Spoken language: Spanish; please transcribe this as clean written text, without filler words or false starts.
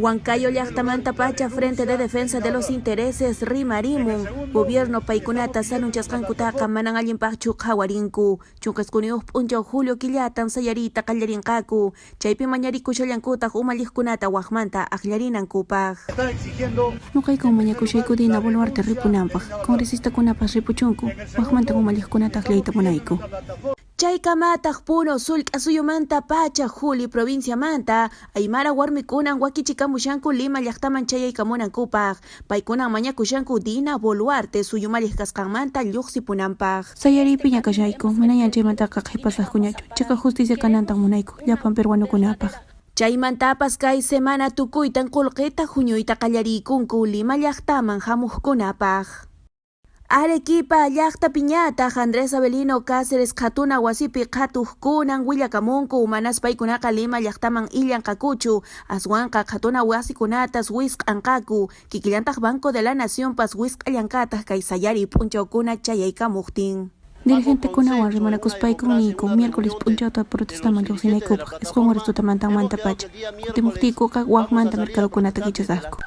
Huancayo llaqtamanta pacha Frente de Defensa de los Intereses Rimarimun Gobierno paykunata sanunchasqankutaqa manan allinpaqchu qhawarinku chunqaskuniyuq p'unchaw Julio killatan sayarita qallarinqaku chaypi mañarikushallankutaq umalliqkunata waqmanta aqllarinankupaq nuqayku mañakushayku Dina Boluarte ripunanpaq congresista-kunapas ripuchunku waqmanta umalliqkunata aqllayta munayku. Chaykamataq Puno Sulk'a suyumanta pacha Juli provinciamanta Aymara warmikunan wakichikamushanku Lima llaqtaman chayaykamunankupaq paykunan mañakushanku Dina Boluarte suyumalliq kasqanmanta lluqsipunanpaq. Sayaripi ñakashayku manañan chaymantaqa qhipasaqkuñachu chayqa justicia kanantan munayku llapan peruanukunapaq. Chaymantapas kay semana tukuytan qullqita huñuyta qallariykunku Lima llaqtaman hamuqkunapaq. Arequipa llaqta piñataq Andrés Avelino Cáceres qhatuna wasipi qhatuqkunan willakamunku manas paykunaqa Lima llaqtaman illanqakuchu aswanqa qhatuna wasikunatas wisq'anqaku kikillantaq Banco de la Nación pas wisq'allankataq kay sayari p'unchawkuna chayaykamuqtin. Dirigentekunawan rimanakuspayku niku miércoles p'unchawta protestaman lluqsinaykupaq isqun Congresuta mantanmanta pacha kutimuqtiykuqa waqmanta mercadokunata kichasaqku.